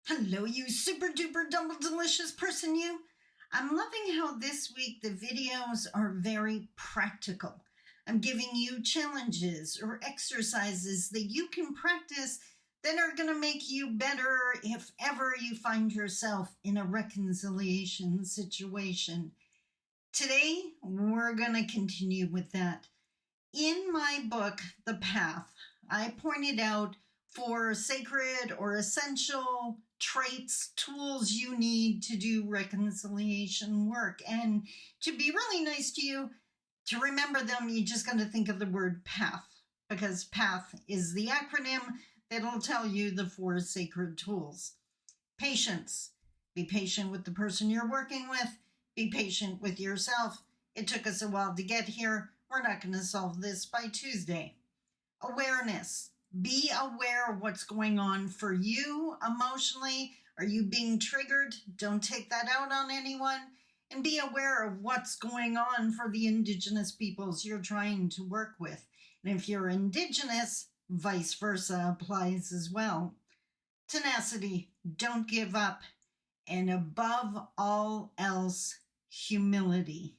Hello, you super duper double delicious person, you. I'm loving how this week the videos are very practical. I'm giving you challenges or exercises that you can practice that are going to make you better if ever you find yourself in a reconciliation situation. Today, we're going to continue with that. In my book, The Path, I pointed out 4 sacred or essential traits, tools you need to do reconciliation work. And to be really nice to you, to remember them, you just got to think of the word path, because path is the acronym that'll tell you the 4 sacred tools. Patience. Be patient with the person you're working with. Be patient with yourself. It took us a while to get here. We're not going to solve this by Tuesday. Awareness. Be aware of what's going on for you emotionally. Are you being triggered? Don't take that out on anyone. And be aware of what's going on for the Indigenous peoples you're trying to work with. And if you're Indigenous, vice versa applies as well. Tenacity. Don't give up. And above all else, humility.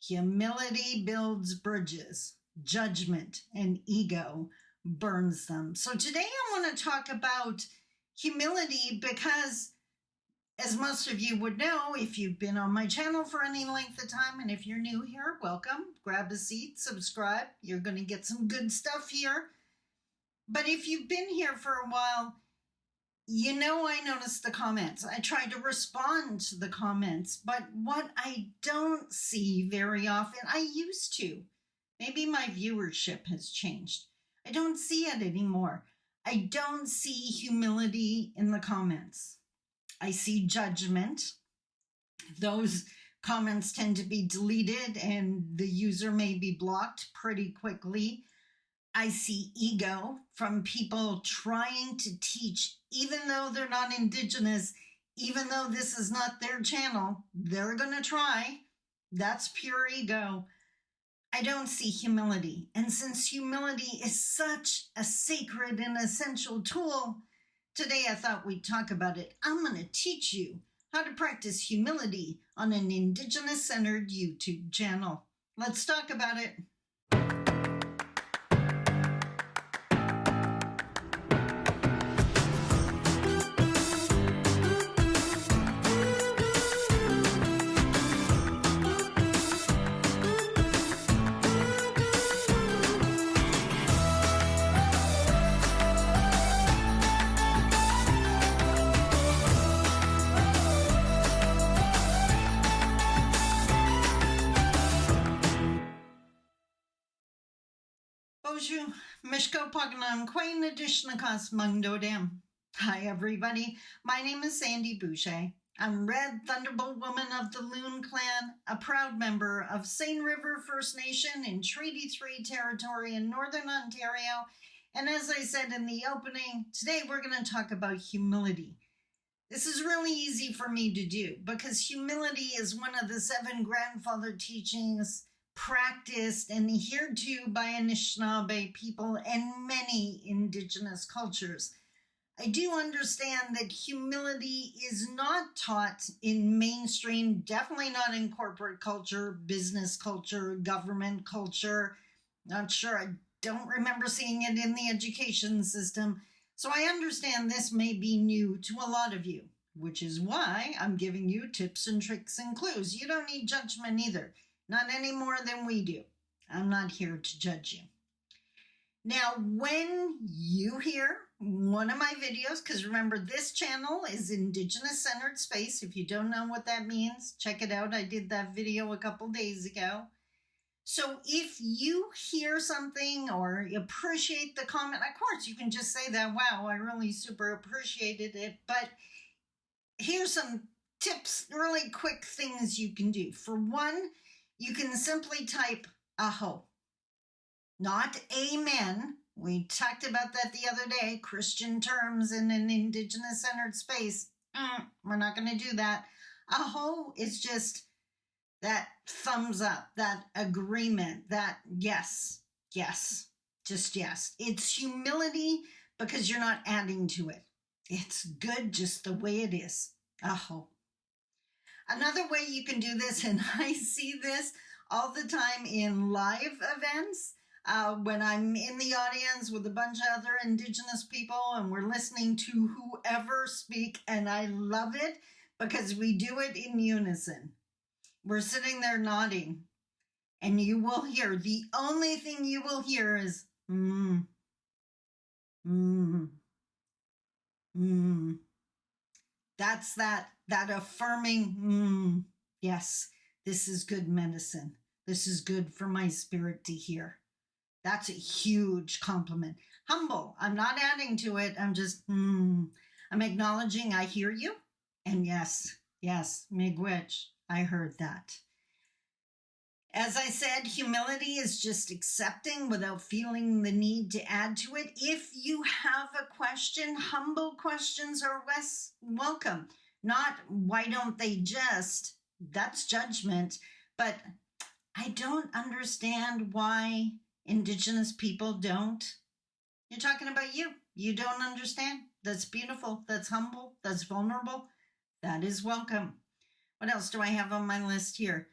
Humility builds bridges. Judgment and ego burns them. So today I want to talk about humility because, as most of you would know, if you've been on my channel for any length of time, and if you're new here, welcome. Grab a seat, subscribe. You're going to get some good stuff here. But if you've been here for a while, you know I noticed the comments. I try to respond to the comments, but what I don't see very often, I used to. Maybe my viewership has changed. I don't see it anymore. I don't see humility in the comments. I see judgment. Those comments tend to be deleted and the user may be blocked pretty quickly. I see ego from people trying to teach, even though they're not Indigenous, even though this is not their channel, they're going to try. That's pure ego. I don't see humility. And since humility is such a sacred and essential tool, today I thought we'd talk about it. I'm going to teach you how to practice humility on an Indigenous-centered YouTube channel. Let's talk about it. Bonjour, Mishko Paganam, Quain Adishnakas Mungdodam. Hi everybody, my name is Sandy Boucher. I'm Red Thunderbolt Woman of the Loon Clan, a proud member of Seine River First Nation in Treaty 3 territory in Northern Ontario. And as I said in the opening, today we're going to talk about humility. This is really easy for me to do because humility is one of the 7 grandfather teachings practiced and adhered to by Anishinaabe people and many Indigenous cultures. I do understand that humility is not taught in mainstream, definitely not in corporate culture, business culture, government culture. Not sure, I don't remember seeing it in the education system. So I understand this may be new to a lot of you, which is why I'm giving you tips and tricks and clues. You don't need judgment either. Not any more than we do. I'm not here to judge you. Now, when you hear one of my videos, because remember this channel is Indigenous-centered space. If you don't know what that means, check it out. I did that video a couple days ago. So if you hear something or appreciate the comment, of course you can just say that, wow, I really super appreciated it. But here's some tips, really quick things you can do. For one, you can simply type aho, not amen. We talked about that the other day, Christian terms in an Indigenous-centered space. We're not going to do that. Aho is just that thumbs up, that agreement, that yes, just yes. It's humility because you're not adding to it. It's good just the way it is. Aho. Another way you can do this, and I see this all the time in live events, when I'm in the audience with a bunch of other Indigenous people and we're listening to whoever speak, and I love it because we do it in unison. We're sitting there nodding, and you will hear, the only thing you will hear is, That's that affirming, yes, this is good medicine. This is good for my spirit to hear. That's a huge compliment. Humble. I'm not adding to it. I'm just, I'm acknowledging I hear you. And yes, miigwech, I heard that. As I said, humility is just accepting without feeling the need to add to it. If you have a question, humble questions are welcome. Not, why don't they just? That's judgment. But I don't understand why Indigenous people don't. You're talking about you. You don't understand. That's beautiful. That's humble. That's vulnerable. That is welcome. What else do I have on my list here?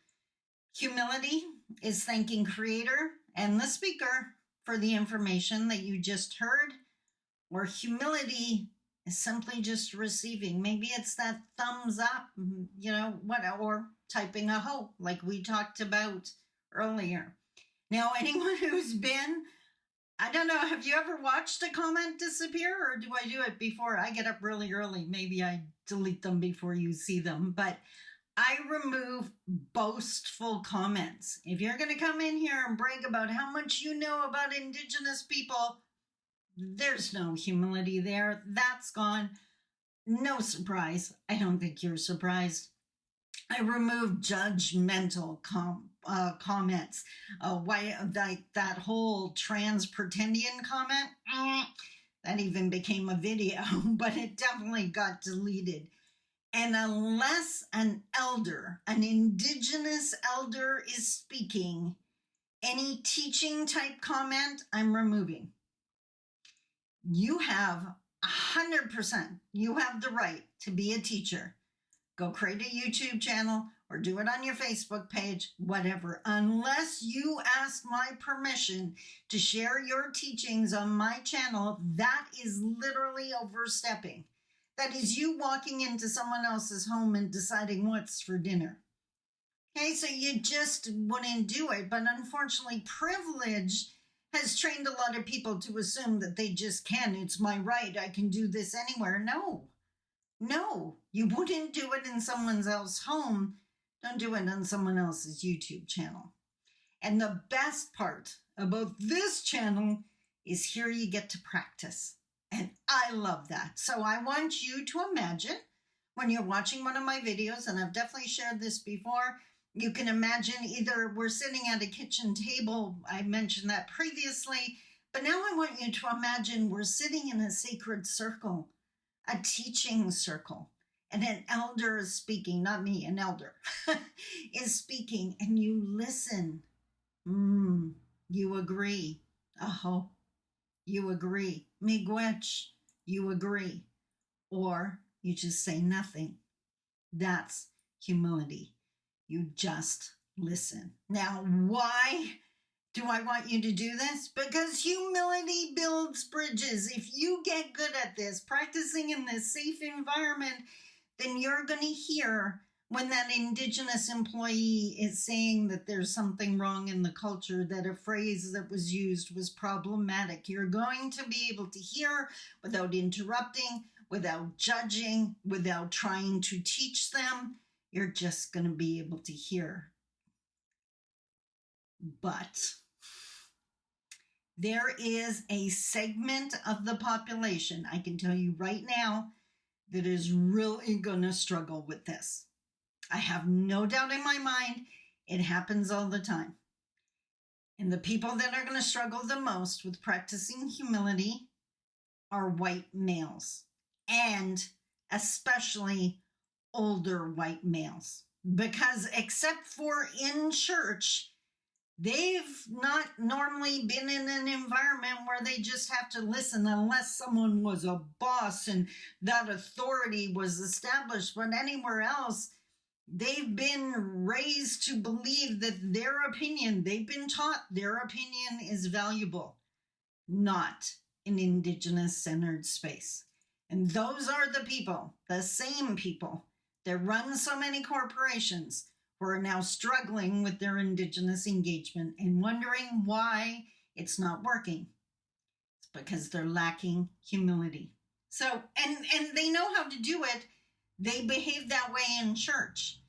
Humility is thanking Creator and the speaker for the information that you just heard, or humility is simply just receiving. Maybe it's that thumbs up, or typing a ho, like we talked about earlier. Now, anyone who's been, I don't know, have you ever watched a comment disappear, or do I do it before I get up really early? Maybe I delete them before you see them, but I remove boastful comments. If you're going to come in here and brag about how much you know about Indigenous people, there's no humility there. That's gone. No surprise. I don't think you're surprised. I remove judgmental comments. Why, like that whole trans pretendian comment? That even became a video, but it definitely got deleted. And unless an Indigenous elder is speaking, any teaching type comment, I'm removing. You have 100%, you have the right to be a teacher. Go create a YouTube channel or do it on your Facebook page, whatever. Unless you ask my permission to share your teachings on my channel, that is literally overstepping. That is you walking into someone else's home and deciding what's for dinner. Okay, so you just wouldn't do it. But unfortunately, privilege has trained a lot of people to assume that they just can. It's my right. I can do this anywhere. No, you wouldn't do it in someone else's home. Don't do it on someone else's YouTube channel. And the best part about this channel is here you get to practice. And I love that. So I want you to imagine when you're watching one of my videos, and I've definitely shared this before, you can imagine either we're sitting at a kitchen table, I mentioned that previously, but now I want you to imagine we're sitting in a sacred circle, a teaching circle, and an elder is speaking, not me, an elder is speaking, and you listen. You agree. Aho. You agree. Miigwech, you agree. Or you just say nothing. That's humility. You just listen. Now, why do I want you to do this? Because humility builds bridges. If you get good at this, practicing in this safe environment, then you're going to hear when that Indigenous employee is saying that there's something wrong in the culture, that a phrase that was used was problematic. You're going to be able to hear without interrupting, without judging, without trying to teach them. You're just going to be able to hear. But there is a segment of the population, I can tell you right now, that is really going to struggle with this. I have no doubt in my mind, it happens all the time. And the people that are going to struggle the most with practicing humility are white males, and especially older white males. Because except for in church, They've not normally been in an environment where they just have to listen unless someone was a boss and that authority was established. But anywhere else, they've been raised to believe that their opinion, they've been taught their opinion is valuable, not an Indigenous-centered space. And those are the people, the same people, that run so many corporations who are now struggling with their Indigenous engagement and wondering why it's not working. It's because they're lacking humility. So, and they know how to do it. They behave that way in church.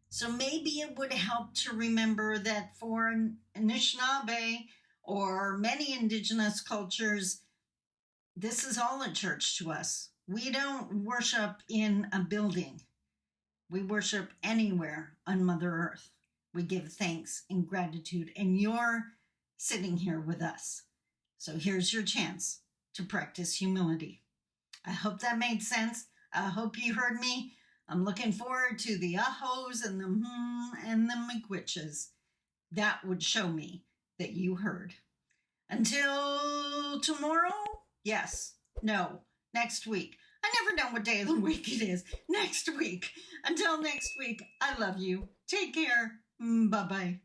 So maybe it would help to remember that for an Anishinaabe or many Indigenous cultures, this is all a church to us. We don't worship in a building. We worship anywhere on Mother Earth. We give thanks and gratitude, and you're sitting here with us. So here's your chance to practice humility. I hope that made sense. I hope you heard me. I'm looking forward to the ahos and the and the miigwitches. That would show me that you heard. Until tomorrow? Yes. No. Next week. I never know what day of the week it is. Next week. Until next week, I love you. Take care. Bye-bye.